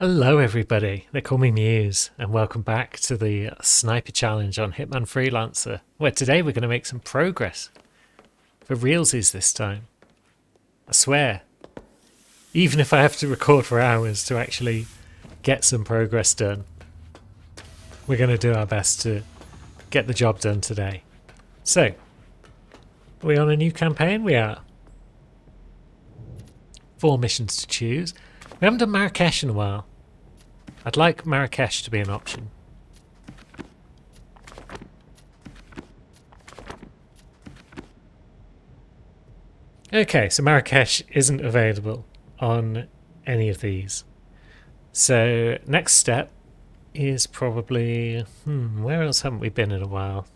Hello everybody, they call me Muse, and welcome back to the Sniper Challenge on Hitman Freelancer, where today we're going to make some progress. For realsies this time. I swear. Even if I have to record for hours to actually get some progress done, we're going to do our best to get the job done today. So, are we on a new campaign? We are. 4 missions to choose. We haven't done Marrakesh in a while. I'd like Marrakesh to be an option. Okay, so Marrakesh isn't available on any of these. So next step is probably... where else haven't we been in a while?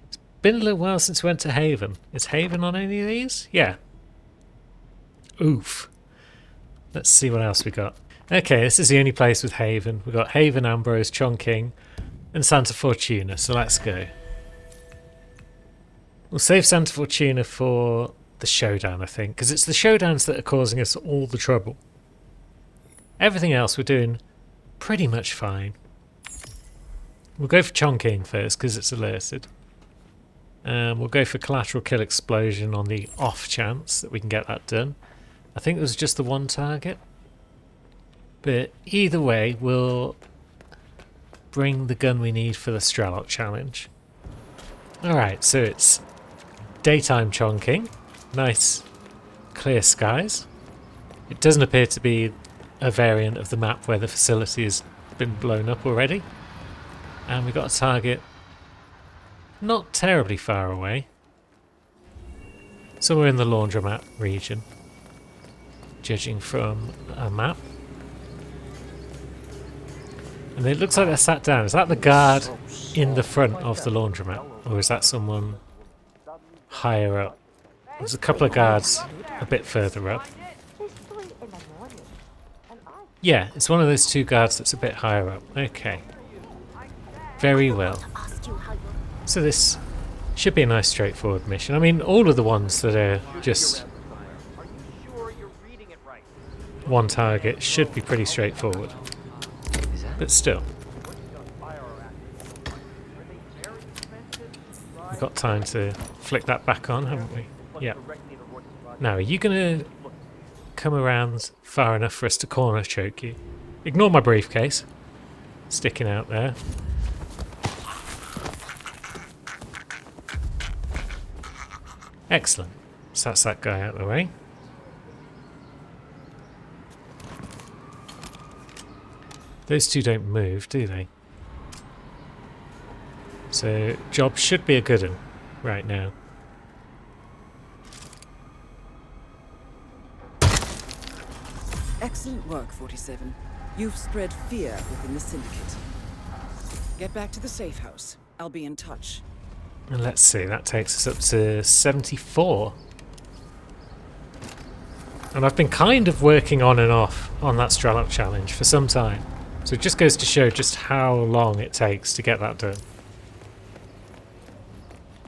It's been a little while since we went to Haven. Is Haven on any of these? Yeah. Oof. Let's see what else we got. Okay, this is the only place with Haven. We've got Haven, Ambrose, Chongqing, and Santa Fortuna, so let's go. We'll save Santa Fortuna for the showdown, I think, because it's the showdowns that are causing us all the trouble. Everything else we're doing pretty much fine. We'll go for Chongqing first, because it's alerted. We'll go for Collateral Kill Explosion on the off chance that we can get that done. I think it was just the one target. But either way, we'll bring the gun we need for the Strelok challenge. Alright, so it's daytime Chongqing. Nice clear skies. It doesn't appear to be a variant of the map where the facility has been blown up already. And we've got a target not terribly far away. So we're in the laundromat region, judging from a map. And it looks like they're sat down. Is that the guard in the front of the laundromat? Or is that someone higher up? There's a couple of guards a bit further up. Yeah, it's one of those two guards that's a bit higher up. Okay. Very well. So this should be a nice straightforward mission. I mean, all of the ones that are just one target should be pretty straightforward. But still. We've got time to flick that back on, haven't we? Yeah. Now, are you going to come around far enough for us to corner choke you? Ignore my briefcase. Sticking out there. Excellent. So that's that guy out of the way. Those two don't move, do they? So, job should be a good one right now. Excellent work, 47. You've spread fear within the Syndicate. Get back to the safe house. I'll be in touch. And let's see, that takes us up to 74. And I've been kind of working on and off on that Strelok challenge for some time. So it just goes to show just how long it takes to get that done.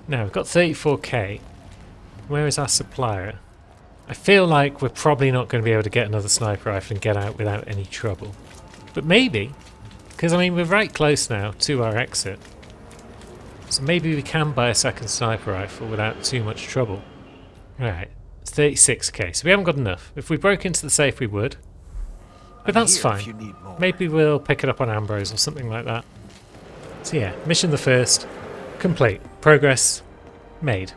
Now, we've got 34k. Where is our supplier? I feel like we're probably not going to be able to get another sniper rifle and get out without any trouble. But maybe, because I mean we're right close now to our exit. So maybe we can buy a second sniper rifle without too much trouble. Alright, it's 36k, so we haven't got enough. If we broke into the safe we would. But that's fine. Maybe we'll pick it up on Ambrose or something like that. So yeah, mission the first. Complete. Progress made.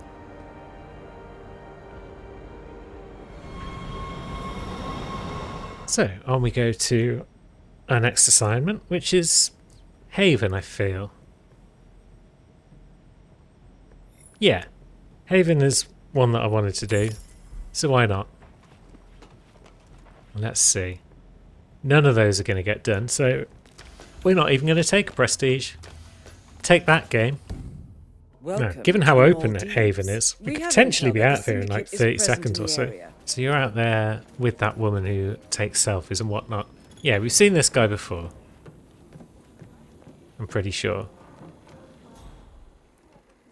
So, on we go to our next assignment, which is Haven, I feel. Yeah, Haven is one that I wanted to do, so why not? Let's see. None of those are going to get done, so we're not even going to take a prestige. Take that game. Now, given how open Haven is, we could potentially be out there in like 30 seconds or so. So you're out there with that woman who takes selfies and whatnot. Yeah, we've seen this guy before. I'm pretty sure.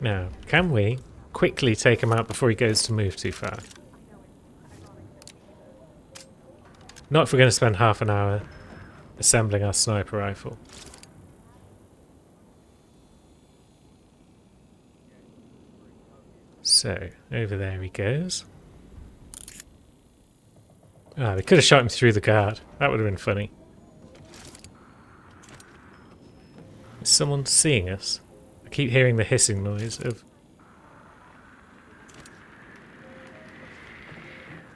Now, can we quickly take him out before he goes to move too far? Not if we're going to spend half an hour assembling our sniper rifle. So, over there he goes. Ah, they could have shot him through the guard. That would have been funny. Is someone seeing us? I keep hearing the hissing noise of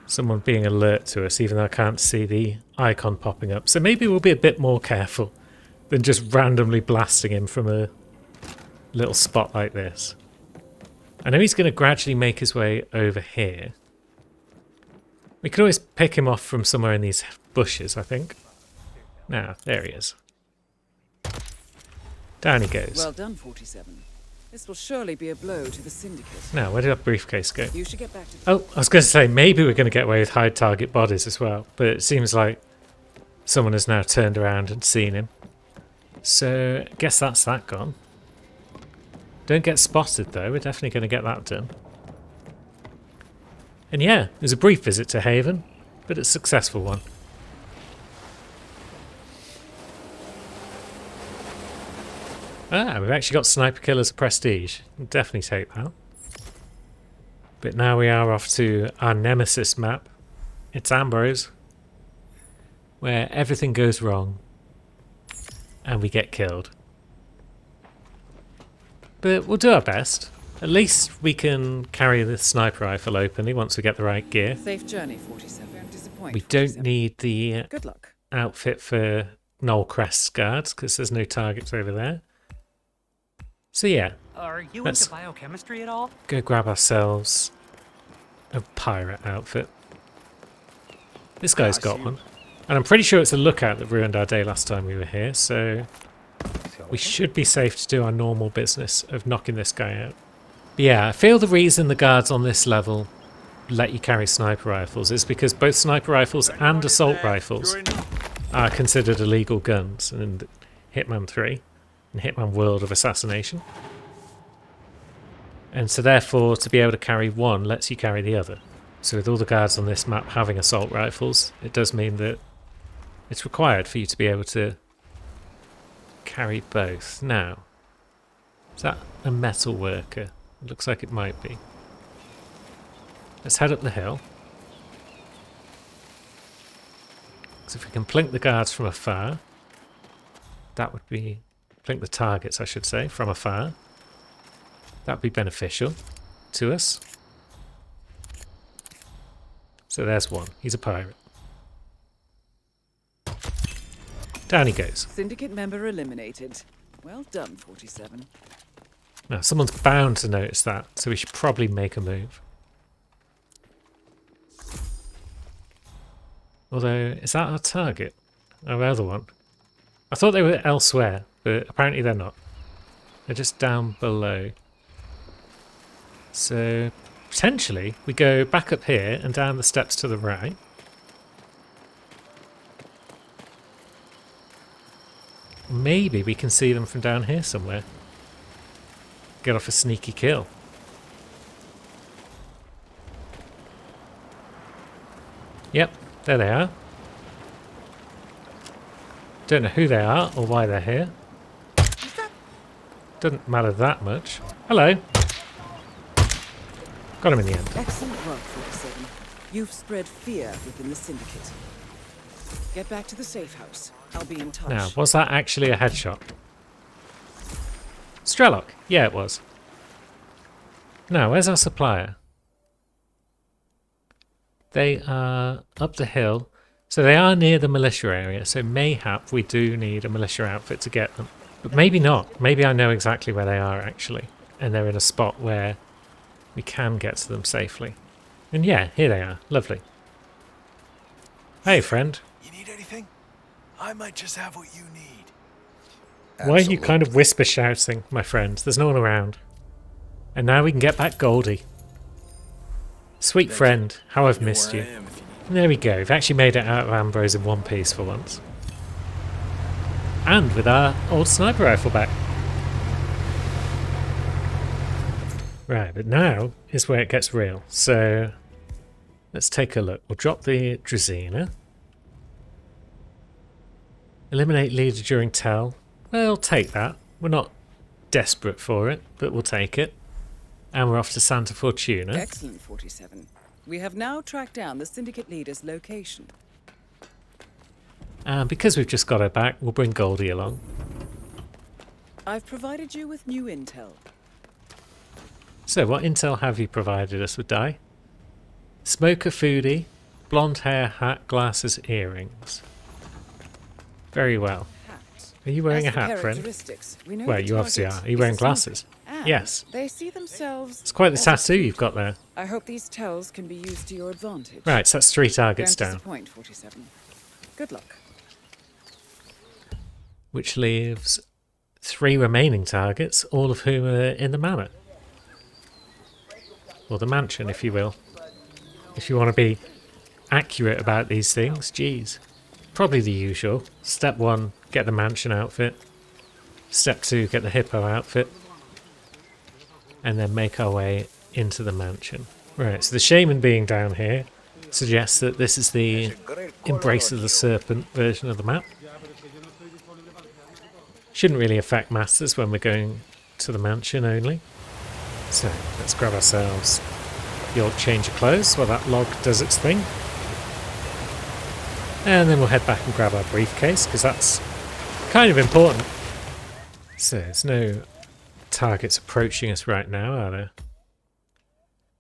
someone being alert to us, even though I can't see the icon popping up. So maybe we'll be a bit more careful than just randomly blasting him from a little spot like this. I know he's going to gradually make his way over here. We could always pick him off from somewhere in these bushes, I think. Now, there he is. Down he goes. Well done, 47. This will surely be a blow to the Syndicate. Now, where did our briefcase go? You should get back to the... Oh, I was going to say, maybe we're going to get away with hide target bodies as well. But it seems like someone has now turned around and seen him. So, I guess that's that gone. Don't get spotted, though. We're definitely going to get that done. And yeah, it was a brief visit to Haven, but a successful one. Ah, we've actually got Sniper Kill as a prestige. We'll definitely take that. But now we are off to our nemesis map. It's Ambrose, where everything goes wrong and we get killed. But we'll do our best. At least we can carry the sniper rifle openly once we get the right gear. Safe journey, 47. Don't disappoint. We don't need the Good luck. outfit for Knoll Crest's guards because there's no targets over there. So yeah, Are you let's into biochemistry at all? go grab ourselves a pirate outfit. This guy's got one. And I'm pretty sure it's a lookout that ruined our day last time we were here, so we should be safe to do our normal business of knocking this guy out. But yeah, I feel the reason the guards on this level let you carry sniper rifles is because both sniper rifles and assault rifles are considered illegal guns in Hitman 3 and Hitman World of Assassination. And so therefore, to be able to carry one lets you carry the other. So with all the guards on this map having assault rifles, it does mean that it's required for you to be able to carry both. Now, is that a metal worker? It looks like it might be. Let's head up the hill. So if we can plink the guards from afar, that would be... plink the targets, I should say, from afar. That would be beneficial to us. So there's one. He's a pirate. Down he goes. Syndicate member eliminated. Well done, 47. Now, someone's bound to notice that, so we should probably make a move. Although, is that our target? Our other one? I thought they were elsewhere, but apparently they're not. They're just down below. So, potentially, we go back up here and down the steps to the right. Maybe we can see them from down here somewhere. Get off a sneaky kill. Yep, there they are. Don't know who they are or why they're here. Doesn't matter that much. Hello. Got him in the end. Excellent work, 47. You've spread fear within the Syndicate. Get back to the safe house. I'll be in touch. Now, was that actually a headshot? Strelok. Yeah, it was. Now, where's our supplier? They are up the hill. So they are near the militia area. So mayhap we do need a militia outfit to get them. But maybe not. Maybe I know exactly where they are, actually. And they're in a spot where we can get to them safely. And yeah, here they are. Lovely. Hey, friend. You need anything? I might just have what you need. Why are you kind of whisper shouting, my friends? There's no one around. And now we can get back Goldie. Sweet friend, how I've missed you. There we go. We've actually made it out of Ambrose in one piece for once. And with our old sniper rifle back. Right, but now is where it gets real. So let's take a look. We'll drop the Drazina. Eliminate leader during tell. We'll take that. We're not desperate for it, but we'll take it. And we're off to Santa Fortuna. Excellent, 47. We have now tracked down the Syndicate leader's location. And because we've just got her back, we'll bring Goldie along. I've provided you with new intel. So what intel have you provided us with, Di? Smoker foodie, blonde hair, hat, glasses, earrings. Very well. Hat. Are you wearing As a for hat, friend? characteristics, we know Well, the you obviously target are. Are you is wearing a smoker, glasses? and Yes. They see themselves. It's quite the as a tattoo suit. you've got there. I hope these tells can be used to your advantage. Right, so that's 3 targets Don't down. disappoint, 47. Good luck. Which leaves 3 remaining targets, all of whom are in the manor. Or the mansion, if you will. If you want to be accurate about these things, geez. Probably the usual. Step 1, get the mansion outfit. Step 2, get the hippo outfit. And then make our way into the mansion. Right, so the shaman being down here suggests that this is the Embrace of the Serpent version of the map. Shouldn't really affect masters when we're going to the mansion only. So let's grab ourselves the old change of clothes while that log does its thing. And then we'll head back and grab our briefcase, because that's kind of important. So there's no targets approaching us right now, are there?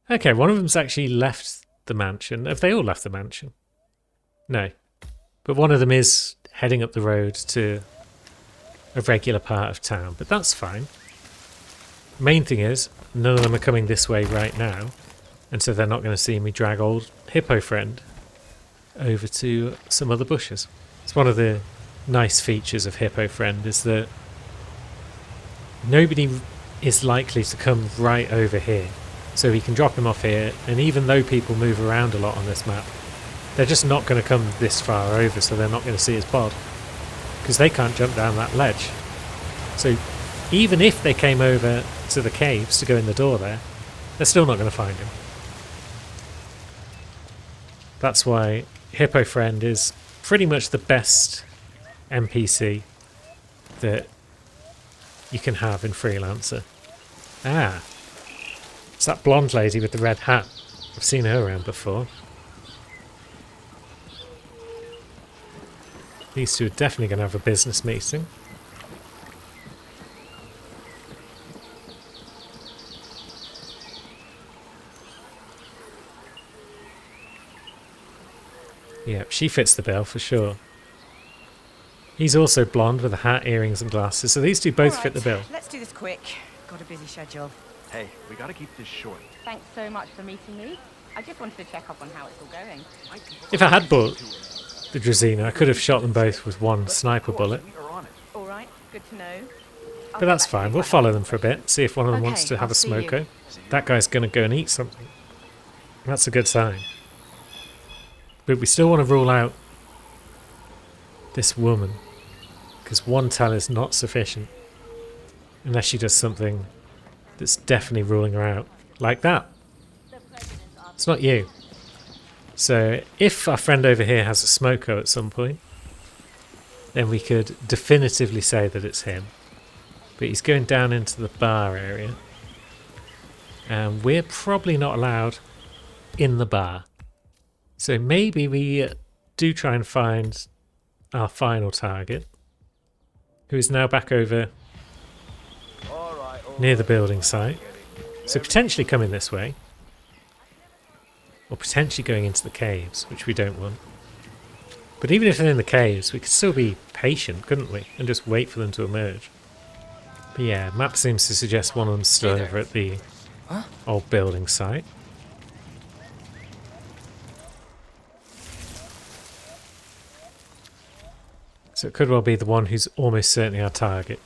Okay, one of them's actually left the mansion. Have they all left the mansion? No. But one of them is heading up the road to a regular part of town, but that's fine. Main thing is, none of them are coming this way right now, and so they're not going to see me drag old hippo friend over to some other bushes. It's one of the nice features of hippo friend is that nobody is likely to come right over here, so we can drop him off here, and even though people move around a lot on this map, they're just not going to come this far over, so they're not going to see his pod, because they can't jump down that ledge. So even if they came over to the caves to go in the door there, they're still not going to find him. That's why Hippo Friend is pretty much the best NPC that you can have in Freelancer. Ah, it's that blonde lady with the red hat. I've seen her around before. These two are definitely going to have a business meeting. Yep, she fits the bill for sure. He's also blonde with a hat, earrings and glasses, so these two both fit the bill. Let's do this quick. Got a busy schedule. Hey, we gotta keep this short. Thanks so much for meeting me. I just wanted to check up on how it's all going. If I had bought the Drazina, I could have shot them both with one sniper bullet. We are on it. All right, good to know. I'll But get that's back to fine, you we'll when follow I'm them for a bit, see if one of them wants Okay, to have I'll a see you. smoko. That guy's going to go and eat something. That's a good sign. But we still want to rule out this woman, because one tell is not sufficient. Unless she does something that's definitely ruling her out. Like that. It's not you. So if our friend over here has a smoko at some point, then we could definitively say that it's him. But he's going down into the bar area. And we're probably not allowed in the bar. So maybe we do try and find our final target, who is now back over near the building site. So potentially coming this way. Or potentially going into the caves, which we don't want. But even if they're in the caves, we could still be patient, couldn't we? And just wait for them to emerge. But yeah, map seems to suggest one of them's still over at the old building site. So it could well be the one who's almost certainly our target,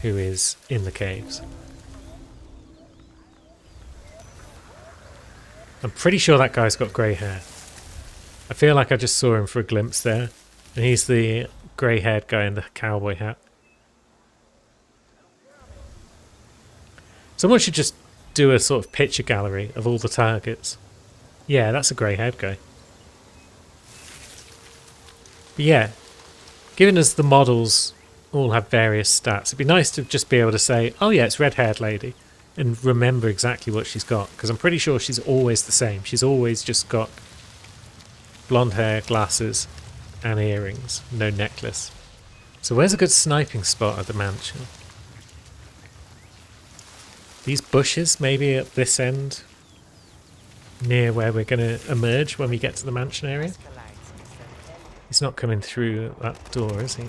who is in the caves. I'm pretty sure that guy's got grey hair. I feel like I just saw him for a glimpse there, and he's the grey-haired guy in the cowboy hat. Someone should just do a sort of picture gallery of all the targets. Yeah, that's a grey-haired guy. But yeah, given as the models all have various stats, it'd be nice to just be able to say, oh yeah, it's red-haired lady, and remember exactly what she's got, because I'm pretty sure she's always the same. She's always just got blonde hair, glasses, and earrings, no necklace. So where's a good sniping spot at the mansion? These bushes, maybe at this end, near where we're going to emerge when we get to the mansion area. He's not coming through that door, is he?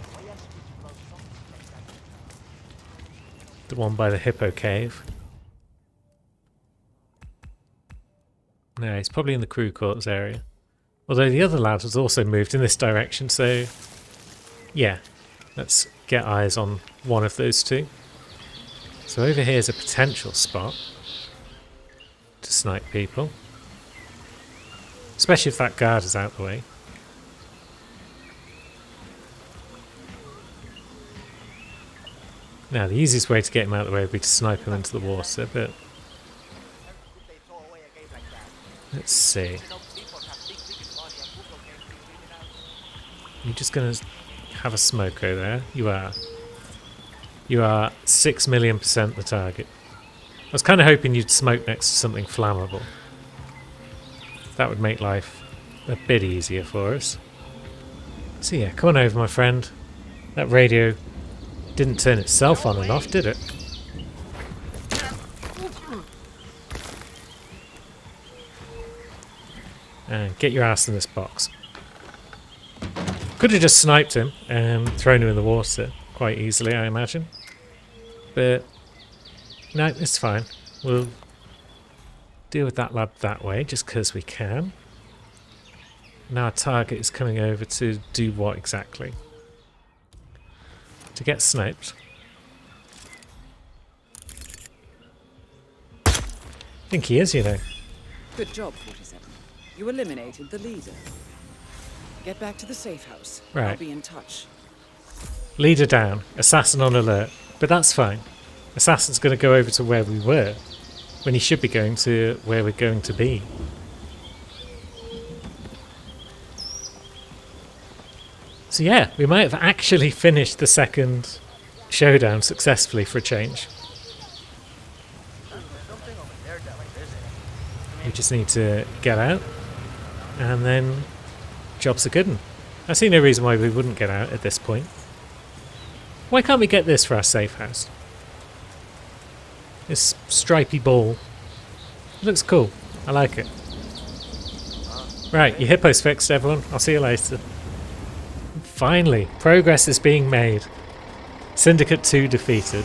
The one by the Hippo Cave. No, he's probably in the crew quarters area. Although the other lad has also moved in this direction, so yeah, let's get eyes on one of those two. So over here is a potential spot to snipe people. Especially if that guard is out the way. Now, the easiest way to get him out of the way would be to snipe him into the water, but let's see. You're just going to have a smoko there. You are. You are 6 million % the target. I was kind of hoping you'd smoke next to something flammable. That would make life a bit easier for us. So yeah, come on over, my friend. That radio didn't turn itself on and off, did it? And get your ass in this box. Could have just sniped him and thrown him in the water quite easily, I imagine. But no, it's fine. We'll deal with that lad that way, just because we can. Now our target is coming over to do what exactly? To get sniped. I think he is, you know. Good job, 47. You eliminated the leader. Get back to the safe house. Right. I'll be in touch. Leader down. Assassin on alert. But that's fine. Assassin's going to go over to where we were, when he should be going to where we're going to be. So yeah, we might have actually finished the second showdown successfully for a change. We just need to get out, and then job's a good one. I see no reason why we wouldn't get out at this point. Why can't we get this for our safe house? This stripy ball. It looks cool. I like it. Right, your hippo's fixed, everyone. I'll see you later. Finally, progress is being made. Syndicate 2 defeated.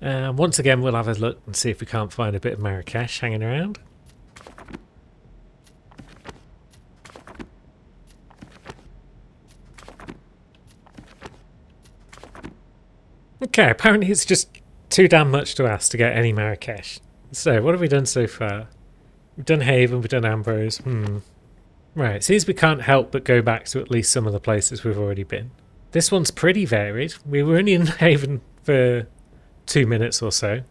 Once again, we'll have a look and see if we can't find a bit of Marrakesh hanging around. Okay, apparently it's just too damn much to ask to get any Marrakesh. So, what have we done so far? We've done Haven, we've done Ambrose. Right, seems we can't help but go back to at least some of the places we've already been. This one's pretty varied. We were only in Haven for 2 minutes or so.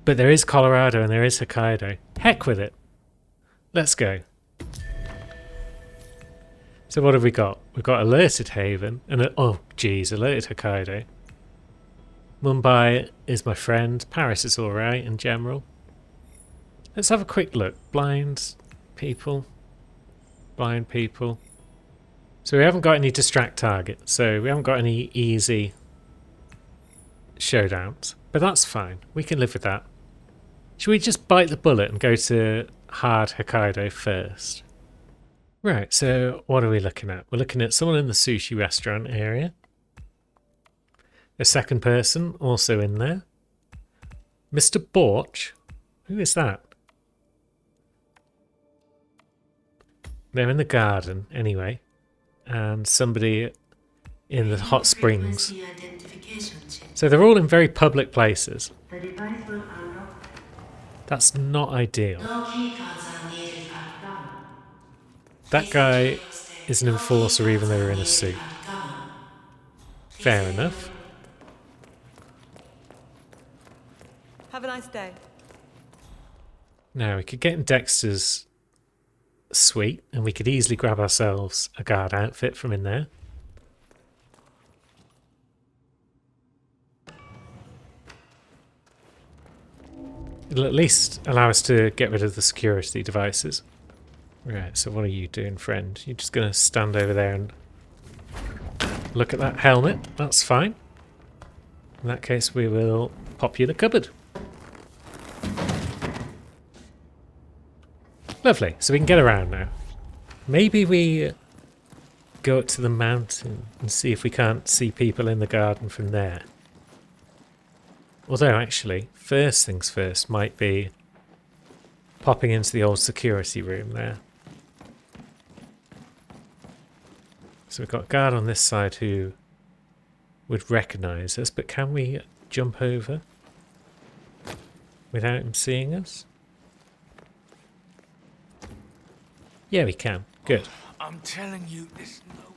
But there is Colorado and there is Hokkaido. Heck with it. Let's go. So what have we got? We've got Alerted Haven and oh geez, Alerted Hokkaido. Mumbai is my friend. Paris is alright in general. Let's have a quick look. Blind people. Blind people. So we haven't got any distract targets. So we haven't got any easy showdowns. But that's fine. We can live with that. Should we just bite the bullet and go to hard Hokkaido first? Right, so what are we looking at? We're looking at someone in the sushi restaurant area. A second person also in there. Mr. Borch? Who is that? They're in the garden, anyway. And somebody in the hot springs. So they're all in very public places. That's not ideal. That guy is an enforcer even though they're in a suit. Fair enough. Have a nice day. Now we could get in Dexter's suite, and we could easily grab ourselves a guard outfit from in there. It'll at least allow us to get rid of the security devices. Right, so what are you doing, friend? You're just going to stand over there and look at that helmet. That's fine. In that case, we will pop you in a cupboard. Lovely, so we can get around now. Maybe we go up to the mountain and see if we can't see people in the garden from there. Although, actually, first things first might be popping into the old security room there. So we've got a guard on this side who would recognise us, but can we jump over without him seeing us? Yeah, we can. Good. I'm telling you, this no.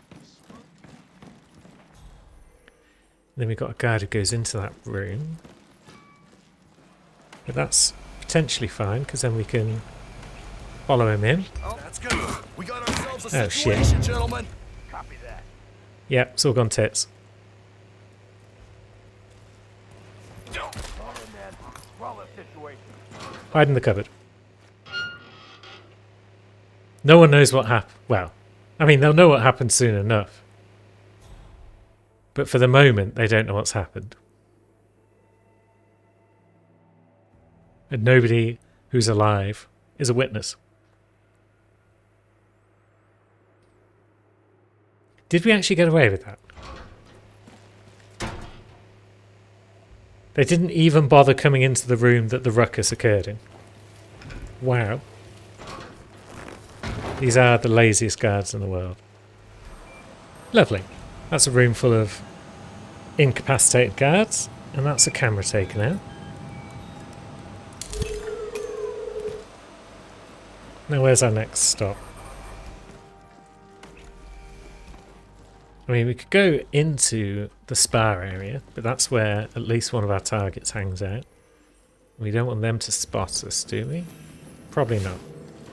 Then we've got a guard who goes into that room. But that's potentially fine, because then we can follow him in. Oh, that's good. We got ourselves a Oh, shit. situation, gentlemen. Copy that. Yep, it's all gone tits. Hide in the cupboard. No one knows what happened. Well, I mean, they'll know what happened soon enough. But for the moment, they don't know what's happened. And nobody who's alive is a witness. Did we actually get away with that? They didn't even bother coming into the room that the ruckus occurred in. Wow. These are the laziest guards in the world. Lovely. That's a room full of incapacitated guards, and that's a camera taken out. Now where's our next stop? I mean, we could go into the spa area, but that's where at least one of our targets hangs out. We don't want them to spot us, do we? Probably not.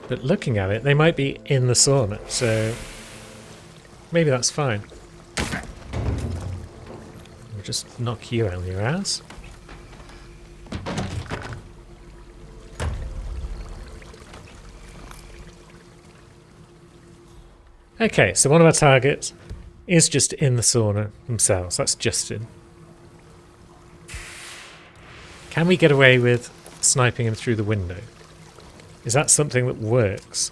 But looking at it, they might be in the sauna, so maybe that's fine. We'll just knock you out of your ass. Okay, so one of our targets is just in the sauna themselves. That's Justin. Can we get away with sniping him through the window? Is that something that works?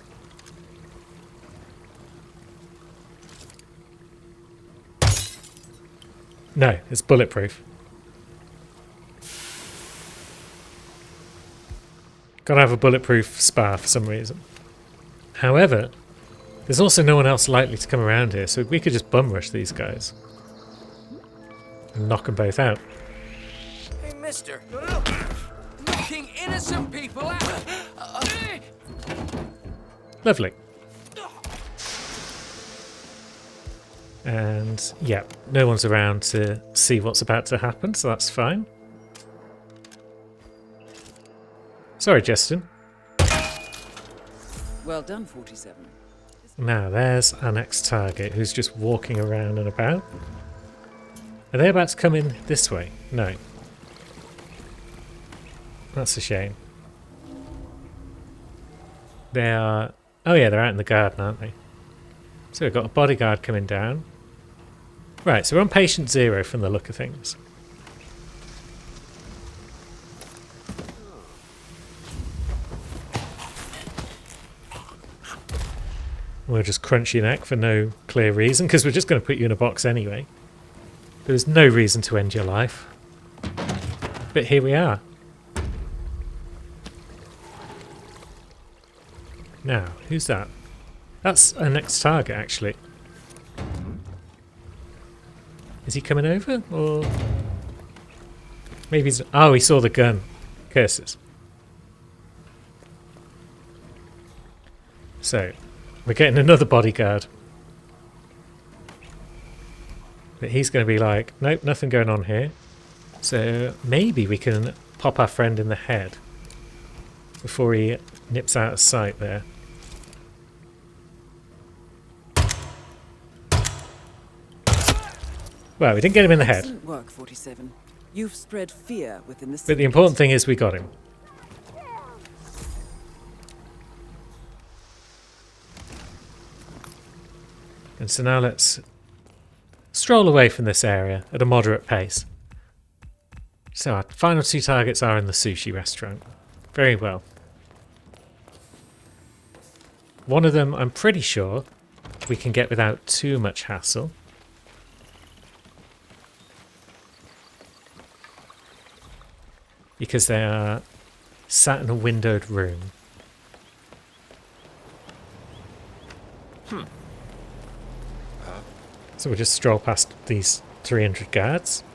No, it's bulletproof. Gotta have a bulletproof spa for some reason. However, there's also no one else likely to come around here, so we could just bum rush these guys. And knock them both out. Hey, mister. Knocking innocent people out. Lovely. And yeah, no one's around to see what's about to happen, so that's fine. Sorry, Justin. Well done, 47. Now, there's our next target, who's just walking around and about. Are they about to come in this way? No. That's a shame. They are... Oh yeah, they're out in the garden, aren't they? So we've got a bodyguard coming down. Right, so we're on patient 0 from the look of things. We'll just crunch your neck for no clear reason, because we're just going to put you in a box anyway. There's no reason to end your life. But here we are. Now, who's that? That's our next target, actually. Is he coming over, or... Maybe he's... Oh, he saw the gun. Curses. So, we're getting another bodyguard. But he's going to be like, nope, nothing going on here. So, maybe we can pop our friend in the head before he nips out of sight there. Well, we didn't get him in the head, Excellent work, 47. You've spread fear within the but the syndicate. important thing is we got him. And so now let's stroll away from this area at a moderate pace. So our final two targets are in the sushi restaurant. Very well. One of them I'm pretty sure we can get without too much hassle. Because they are sat in a windowed room. So we'll just stroll past these 300 guards.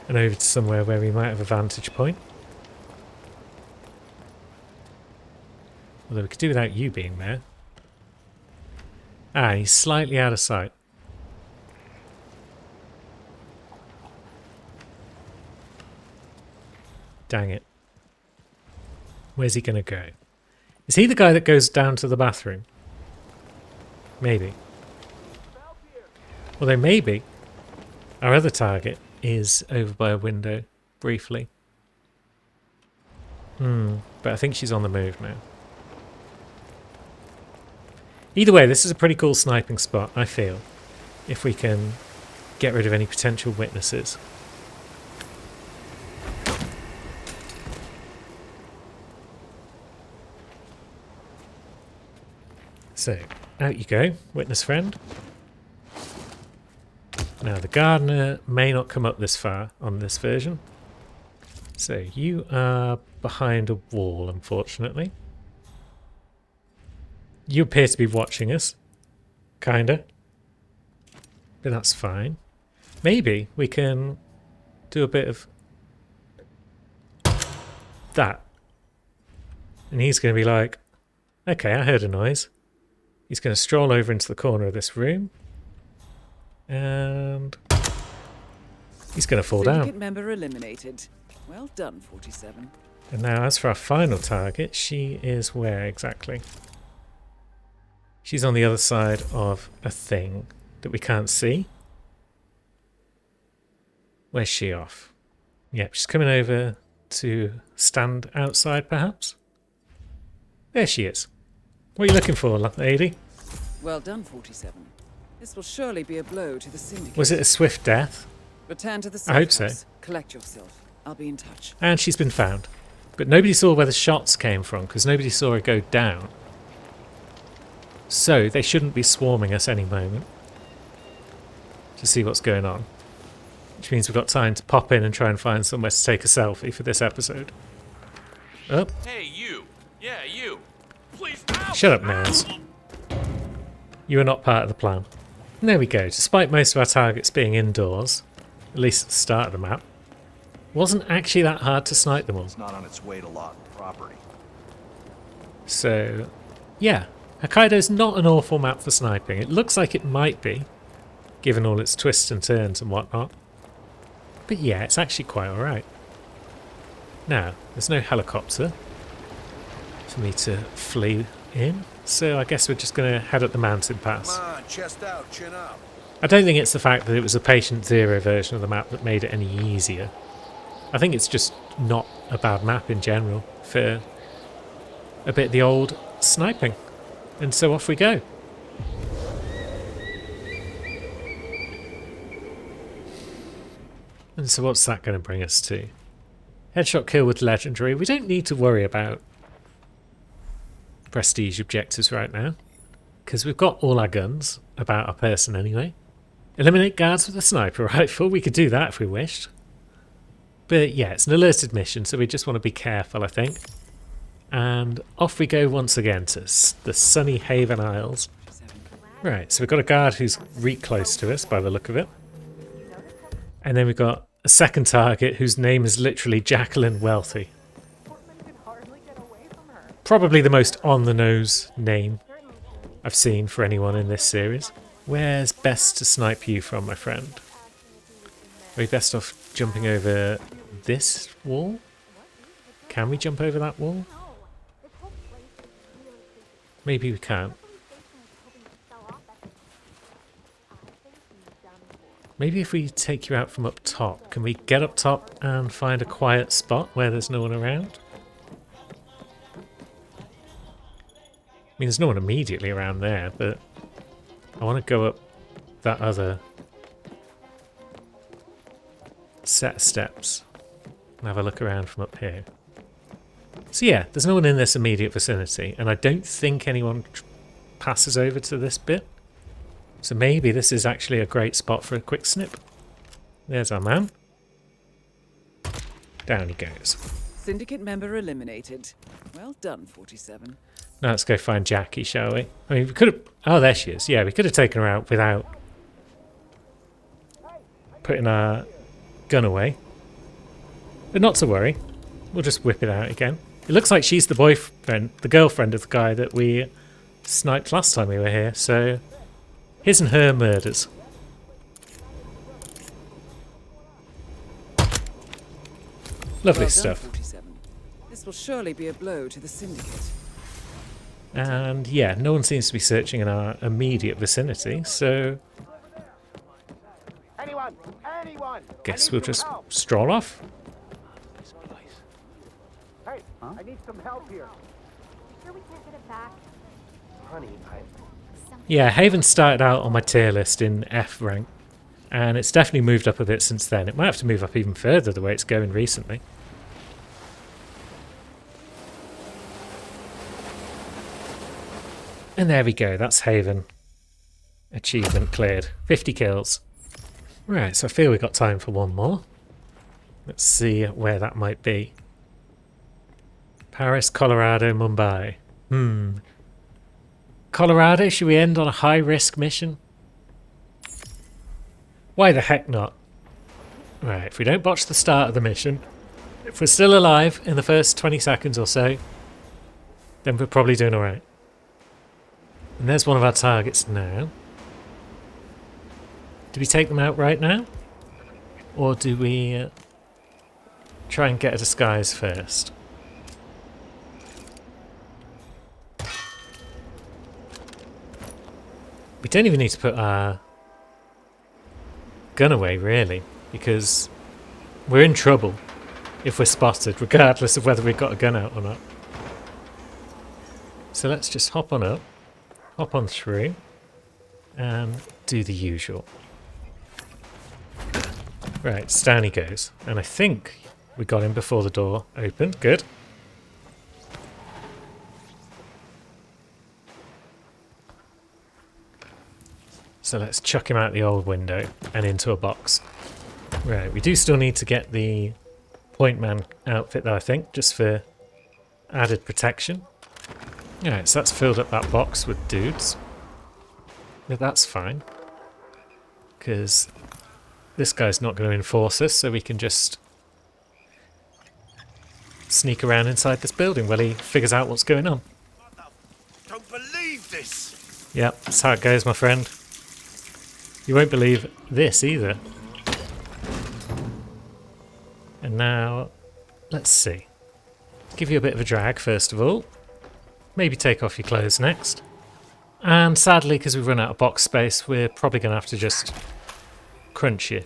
And over to somewhere where we might have a vantage point. Although we could do without you being there. Ah, he's slightly out of sight. Dang it. Where's he going to go? Is he the guy that goes down to the bathroom? Maybe. Although maybe our other target is over by a window, briefly. But I think she's on the move now. Either way, this is a pretty cool sniping spot, I feel, if we can get rid of any potential witnesses. So, out you go, witness friend. Now, the gardener may not come up this far on this version. So, you are behind a wall, unfortunately. You appear to be watching us. Kinda. But that's fine. Maybe we can do a bit of that. And he's going to be like, okay, I heard a noise. He's going to stroll over into the corner of this room. And he's going to fall Syndicate down. member eliminated. Well done, 47. And now as for our final target, she is where exactly? She's on the other side of a thing that we can't see. Where's she off? Yep, she's coming over to stand outside perhaps. There she is. What are you looking for, lady? Well done, 47. This will surely be a blow to the syndicate. Was it a swift death? Return to the I hope safe so. house. Collect yourself. I'll be in touch. And she's been found. But nobody saw where the shots came from because nobody saw her go down. So they shouldn't be swarming us any moment to see what's going on. Which means we've got time to pop in and try and find somewhere to take a selfie for this episode. Oh, Hey, you. Yeah, you. Please. Ow! shut up, Nails. You are not part of the plan. And there we go. Despite most of our targets being indoors, at least at the start of the map, wasn't actually that hard to snipe them all. It's not on its way to lot property. So, yeah. Hokkaido's not an awful map for sniping. It looks like it might be, given all its twists and turns and whatnot. But yeah, it's actually quite alright. Now, there's no helicopter for me to flee in, so I guess we're just going to head up the mountain pass. Come on, chest out, chin up. I don't think it's the fact that it was a patient zero version of the map that made it any easier. I think it's just not a bad map in general for a bit of the old sniping. And so off we go. And so what's that going to bring us to? Headshot kill with legendary. We don't need to worry about prestige objectives right now, because we've got all our guns about our person anyway. Eliminate guards with a sniper rifle. We could do that if we wished. But yeah, it's an alerted mission, so we just want to be careful, I think. And off we go once again to the sunny Haven Isles. Right, so we've got a guard who's reet close to us by the look of it. And then we've got a second target whose name is literally Jacqueline Wealthy. Probably the most on-the-nose name I've seen for anyone in this series. Where's best to snipe you from, my friend? Are we best off jumping over this wall? Can we jump over that wall? Maybe we can't. Maybe if we take you out from up top, can we get up top and find a quiet spot where there's no one around? I mean, there's no one immediately around there, but I want to go up that other set of steps and have a look around from up here. So yeah, there's no one in this immediate vicinity, and I don't think anyone passes over to this bit. So maybe this is actually a great spot for a quick snip. There's our man. Down he goes. Syndicate member eliminated. Well done, 47. Now let's go find Jackie, shall we? I mean, we could have... Oh, there she is. Yeah, we could have taken her out without putting our gun away. But not to worry. We'll just whip it out again. It looks like she's the boyfriend, the girlfriend of the guy that we sniped last time we were here, so his and her murders. Lovely Well done, stuff. 47. This will surely be a blow to the Syndicate. And yeah, no one seems to be searching in our immediate vicinity, so Anyone! guess we'll just stroll off. Hey, I need some help here. Sure we can't get it back? Honey, Yeah, Haven started out on my tier list in F rank, and it's definitely moved up a bit since then. It might have to move up even further the way it's going recently. And there we go, that's Haven. Achievement cleared. 50 kills. Right, so I feel we've got time for one more. Let's see where that might be. Paris, Colorado, Mumbai. Colorado, should we end on a high-risk mission? Why the heck not? Right, if we don't botch the start of the mission, if we're still alive in the first 20 seconds or so, then we're probably doing alright. And there's one of our targets now. Do we take them out right now? Or do we try and get a disguise first? We don't even need to put our gun away, really, because we're in trouble if we're spotted, regardless of whether we've got a gun out or not. So let's just hop on up, hop on through, and do the usual. Right, down he goes. And I think we got him before the door opened. Good. So let's chuck him out the old window and into a box. Right, we do still need to get the point man outfit though, I think, just for added protection. Alright, so that's filled up that box with dudes. But that's fine, because this guy's not going to enforce us, so we can just sneak around inside this building while he figures out what's going on. Don't believe this! Yep, that's how it goes, my friend. You won't believe this either. And now, let's see. Give you a bit of a drag first of all. Maybe take off your clothes next. And sadly, because we've run out of box space, we're probably going to have to just crunch you.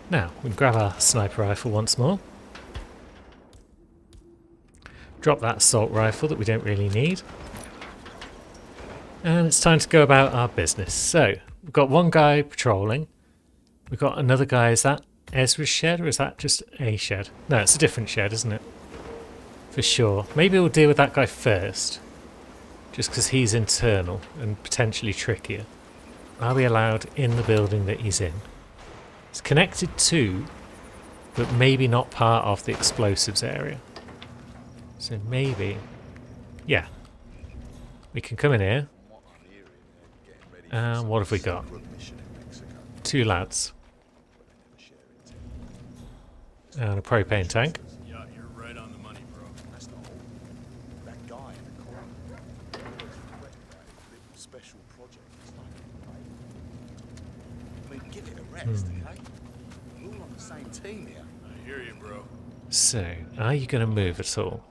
Now, we can grab our sniper rifle once more. Drop that assault rifle that we don't really need. And it's time to go about our business. So, we've got one guy patrolling. We've got another guy, is that Ezra's shed or is that just a shed? No, it's a different shed, isn't it? For sure. Maybe we'll deal with that guy first. Just because he's internal and potentially trickier. Are we allowed in the building that he's in? It's connected to, but maybe not part of the explosives area. So maybe... yeah. We can come in here. And what have we got? 2 lads. And a propane tank. Yeah, you're right on the money, bro. That's not all. That guy in the corner. Special project. I mean, give it a rest, eh? We're all on the same team here. I hear you, bro. So, are you going to move at all?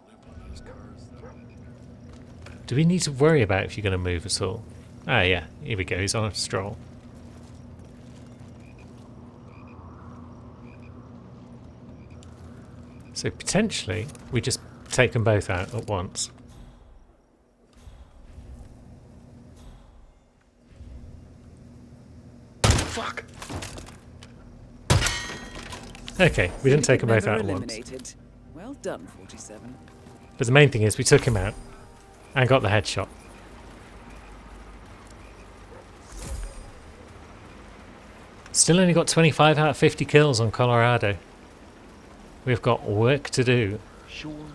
Do we need to worry about if you're going to move at all? Ah, yeah, here we go. He's on a stroll. So potentially, we just take them both out at once. Fuck! Okay, we didn't take them both Member out at once. eliminated. Well done, 47. But the main thing is we took him out and got the headshot. Still only got 25 out of 50 kills on Colorado. We've got work to do.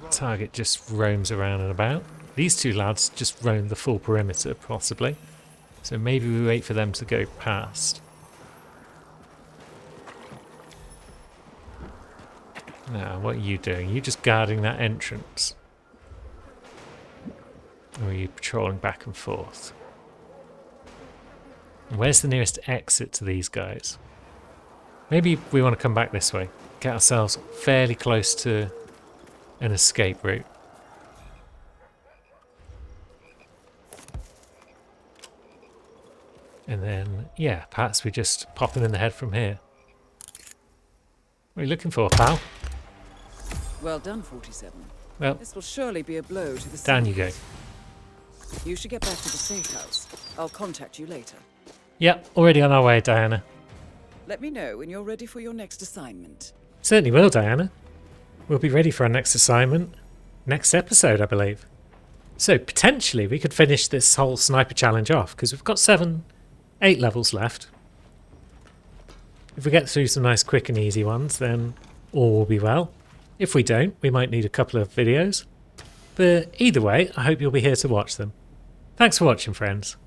Target just roams around and about. These two lads just roam the full perimeter, possibly. So maybe we wait for them to go past. Now, what are you doing? You just guarding that entrance? Or are you patrolling back and forth? Where's the nearest exit to these guys? Maybe we want to come back this way. Get ourselves fairly close to an escape route. And then, yeah, perhaps we just pop him in the head from here. What are you looking for, pal? Well done, 47. Well, This will surely be a blow to the down you go. syndicate. You should get back to the safe house. I'll contact you later. Yep, already on our way, Diana. Let me know when you're ready for your next assignment. Certainly will, Diana. We'll be ready for our next assignment next episode, I believe. So potentially we could finish this whole sniper challenge off because we've got 8 levels left. If we get through some nice quick and easy ones, then all will be well. If we don't, we might need a couple of videos. But either way, I hope you'll be here to watch them. Thanks for watching, friends.